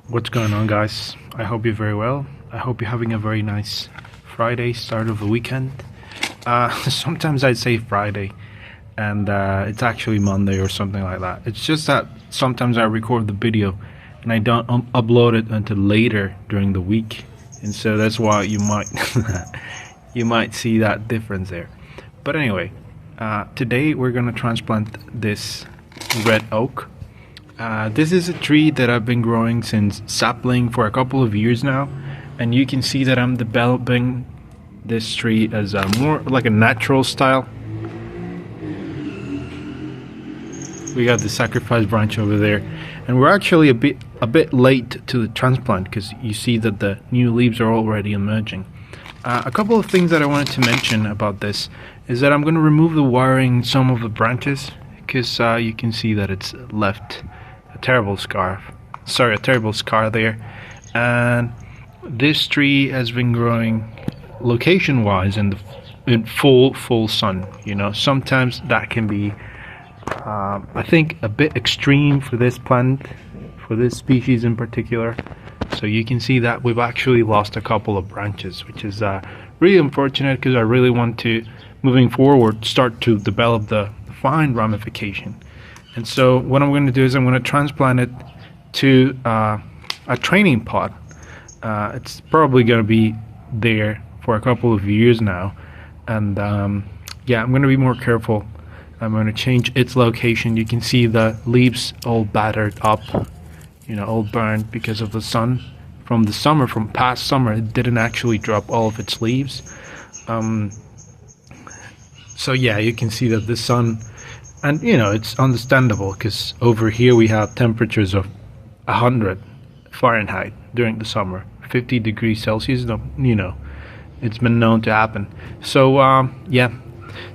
What's going on, guys? I hope you're very well. I hope you're having a very nice Friday, start of the weekend. Sometimes I'd say Friday, and it's actually Monday or something like that. It's just that sometimes I record the video and I don't upload it until later during the week, and so that's why you might you might see that difference there. But anyway, today we're gonna transplant this red oak. This is a tree that I've been growing since sapling for a couple of years now, and you can see that I'm developing this tree as a more like a natural style. We got the sacrifice branch over there, and we're actually a bit late to the transplant because you see that the new leaves are already emerging. A couple of things that I wanted to mention about this is that I'm going to remove the wiring, some of the branches, because you can see that it's left a terrible scar there. And this tree has been growing location wise in full sun. You know, sometimes that can be I think a bit extreme for this plant, for this species in particular. So you can see that we've actually lost a couple of branches, which is really unfortunate because I really want to, moving forward, start to develop the fine ramification. And so what I'm going to do is I'm going to transplant it to a training pot. It's probably going to be there for a couple of years now, and yeah, I'm going to be more careful. I'm going to change its location. You can see the leaves all battered up, you know, all burned because of the sun from the summer, from past summer. It didn't actually drop all of its leaves. So yeah, you can see that the sun, and you know, it's understandable because over here we have temperatures of 100 Fahrenheit during the summer, 50 degrees Celsius. You know, it's been known to happen. So yeah,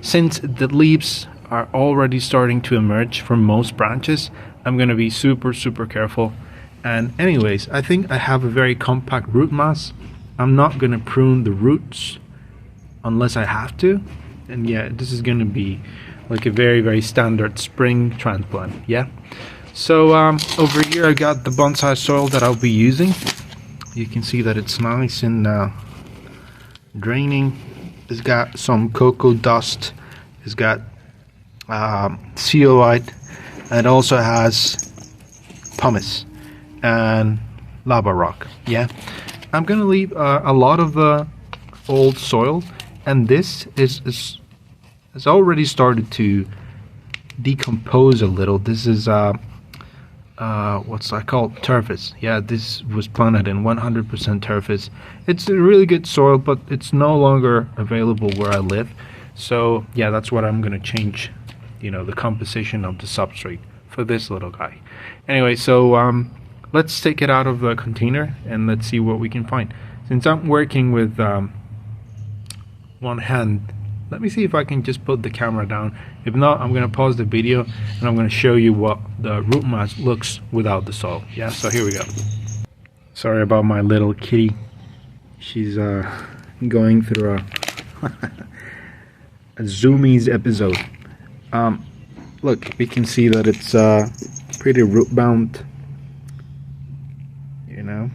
since the leaves are already starting to emerge from most branches, I'm going to be super careful. And anyways, I think I have a very compact root mass. I'm not going to prune the roots unless I have to. And yeah, this is going to be like a very standard spring transplant. Yeah. So over here I got the bonsai soil that I'll be using. You can see that it's nice and draining. It's got some cocoa dust. It's got zeolite, and it also has pumice and lava rock. Yeah, I'm gonna leave a lot of the old soil, and this has already started to decompose a little. This is what's that called? Turfus. Yeah, this was planted in 100% turfus. It's a really good soil, but it's no longer available where I live. So yeah, that's what I'm gonna change, you know, the composition of the substrate for this little guy. Anyway, so let's take it out of the container and let's see what we can find. Since I'm working with one hand, let me see if I can just put the camera down. If not, I'm gonna pause the video and I'm gonna show you what the root mass looks without the soil. Yeah, so here we go. Sorry about my little kitty. She's going through a Zoomies episode. Look, we can see that it's pretty root bound, you know.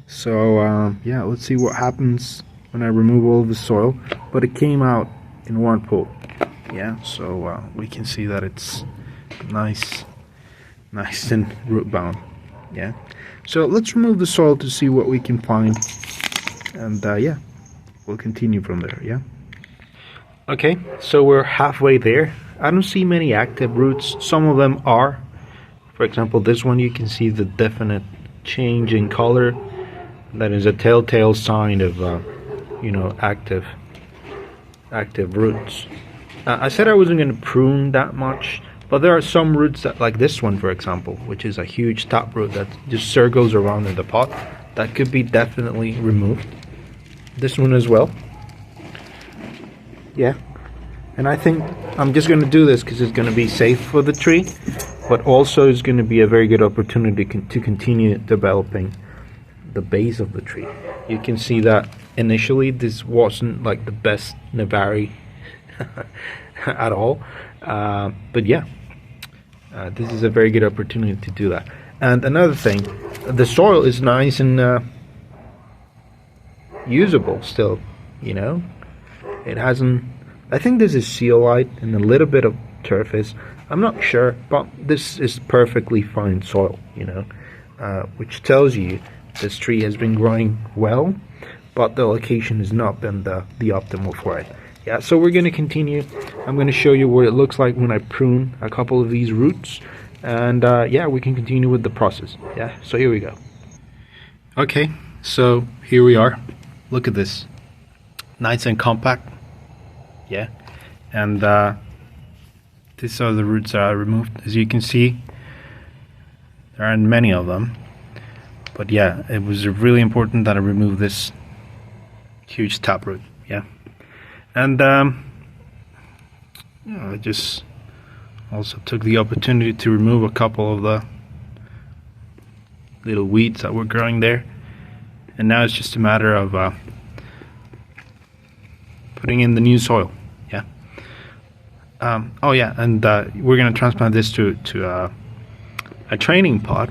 So yeah, let's see what happens when I remove all the soil. But it came out in one pull. Yeah, so we can see that it's nice and root bound. Yeah, so let's remove the soil to see what we can find, and yeah, we'll continue from there. Yeah. Okay, so we're halfway there. I don't see many active roots. Some of them are. For example, this one, you can see the definite change in color. That is a telltale sign of you know, active roots. I said I wasn't going to prune that much, but there are some roots that, like this one for example, which is a huge taproot that just circles around in the pot, that could be definitely removed. This one as well. Yeah, and I think I'm just going to do this because it's going to be safe for the tree, but also it's going to be a very good opportunity to continue developing the base of the tree. You can see that initially this wasn't like the best Navari at all, but yeah, this is a very good opportunity to do that. And another thing, the soil is nice and usable still, you know. It hasn't, I think this is zeolite and a little bit of turf is, I'm not sure, but this is perfectly fine soil, you know, which tells you this tree has been growing well, but the location has not been the optimal for it. Yeah, so we're going to continue. I'm going to show you what it looks like when I prune a couple of these roots, and yeah, we can continue with the process. Yeah, so here we go. Okay, so here we are. Look at this, nice and compact. Yeah, and these are the roots that I removed. As you can see, there aren't many of them, but yeah, it was really important that I remove this huge taproot. Yeah, and you know, I just also took the opportunity to remove a couple of the little weeds that were growing there, and now it's just a matter of putting in the new soil. Yeah. Oh yeah, and we're gonna transplant this to a training pot.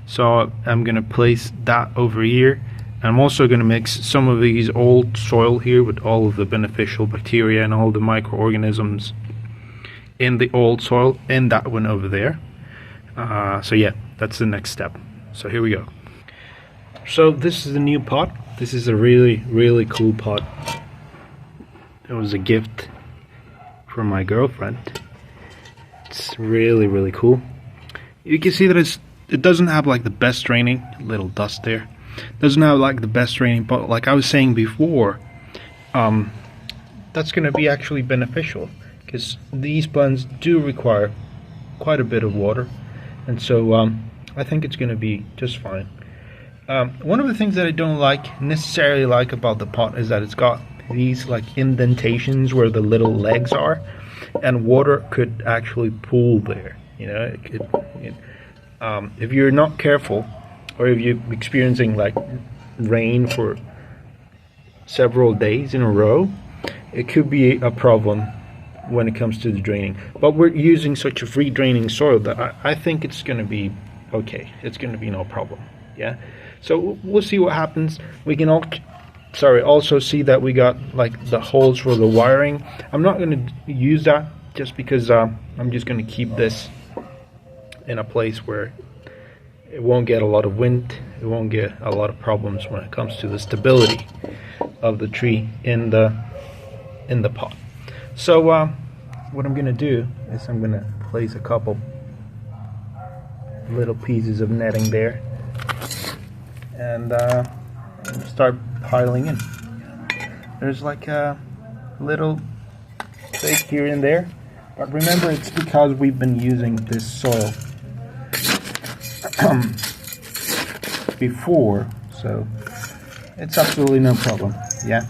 So I'm gonna place that over here. I'm also gonna mix some of these old soil here with all of the beneficial bacteria and all the microorganisms in the old soil and that one over there. So yeah, that's the next step. So here we go. So this is the new pot. This is a really cool pot. It was a gift from my girlfriend. It's really cool. You can see that it doesn't have like the best draining, little dust there. Doesn't have like the best draining, but like I was saying before, that's going to be actually beneficial because these plants do require quite a bit of water, and so I think it's going to be just fine. One of the things that I don't necessarily like about the pot is that it's got these like indentations where the little legs are, and water could actually pool there. You know, if you're not careful, or if you're experiencing like rain for several days in a row, it could be a problem when it comes to the draining. But we're using such a free draining soil that I think it's going to be okay. It's going to be no problem. Yeah. So we'll see what happens. We can also see that we got like the holes for the wiring. I'm not going to use that just because I'm just going to keep this in a place where it won't get a lot of wind. It won't get a lot of problems when it comes to the stability of the tree in the pot. So what I'm going to do is I'm going to place a couple little pieces of netting there and start piling in. There's like a little bit here and there, but remember, it's because we've been using this soil before, so it's absolutely no problem. Yeah,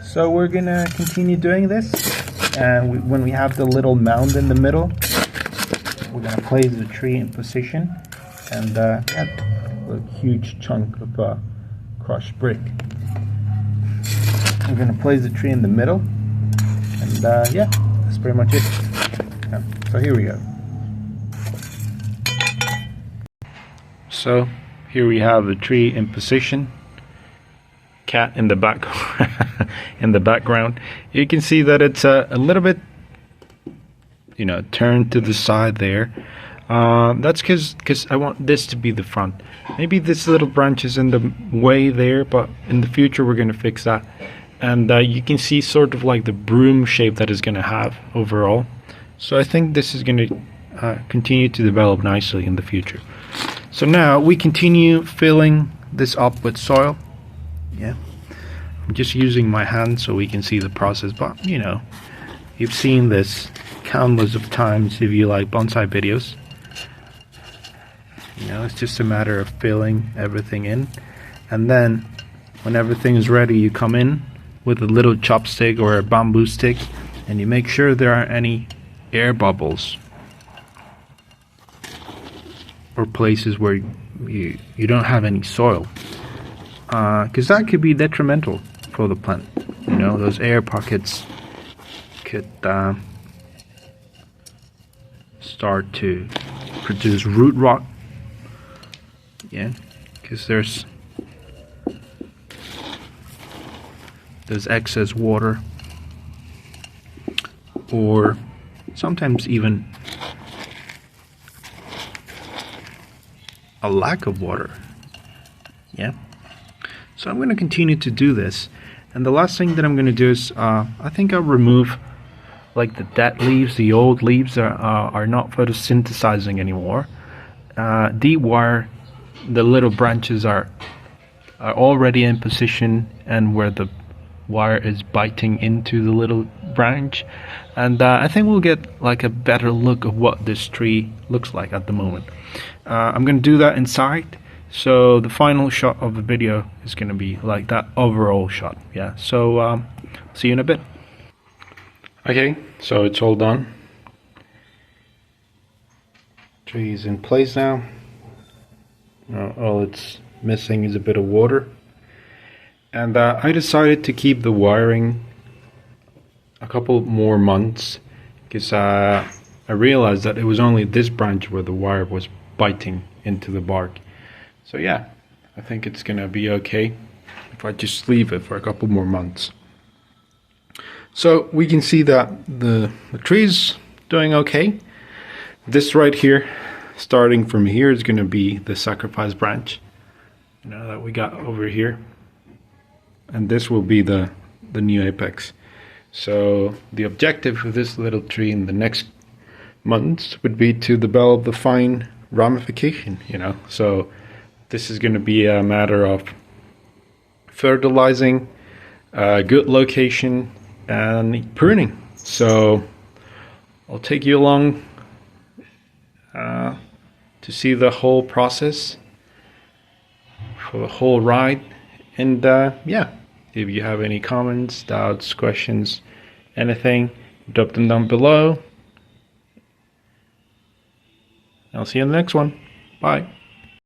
so we're gonna continue doing this, and when we have the little mound in the middle, we're gonna place the tree in position and add a huge chunk of crushed brick. I'm gonna place the tree in the middle, and yeah, that's pretty much it. Yeah, so here we go. So here we have the tree in position. Cat in the back in the background. You can see that it's a little bit, you know, turned to the side there. That's because I want this to be the front. Maybe this little branch is in the way there, but in the future we're going to fix that. And you can see sort of like the broom shape that it's going to have overall. So I think this is going to continue to develop nicely in the future. So now we continue filling this up with soil. Yeah, I'm just using my hand so we can see the process, but you know, you've seen this countless of times if you like bonsai videos. You know, it's just a matter of filling everything in, and then when everything is ready, you come in with a little chopstick or a bamboo stick and you make sure there aren't any air bubbles or places where you don't have any soil, because that could be detrimental for the plant. You know, those air pockets could start to produce root rot. Yeah, because there's excess water, or sometimes even a lack of water. Yeah. So I'm going to continue to do this, and the last thing that I'm going to do is I think I'll remove like the dead leaves, the old leaves that are not photosynthesizing anymore. De-wire the little branches are already in position and where the wire is biting into the little branch, and I think we'll get like a better look of what this tree looks like at the moment. I'm going to do that inside, so the final shot of the video is going to be like that overall shot. Yeah, so see you in a bit. Okay, so it's all done. Tree is in place now. All it's missing is a bit of water. And I decided to keep the wiring a couple more months because I realized that it was only this branch where the wire was biting into the bark. So yeah, I think it's gonna be okay if I just leave it for a couple more months. So we can see that the tree's doing okay. This right here, starting from here, is gonna be the sacrifice branch, you know, that we got over here. And this will be the new apex. So the objective of this little tree in the next months would be to develop the fine ramification, you know. So this is going to be a matter of fertilizing, good location, and pruning. So I'll take you along to see the whole process for the whole ride. And yeah, if you have any comments, doubts, questions, anything, drop them down below. I'll see you in the next one. Bye.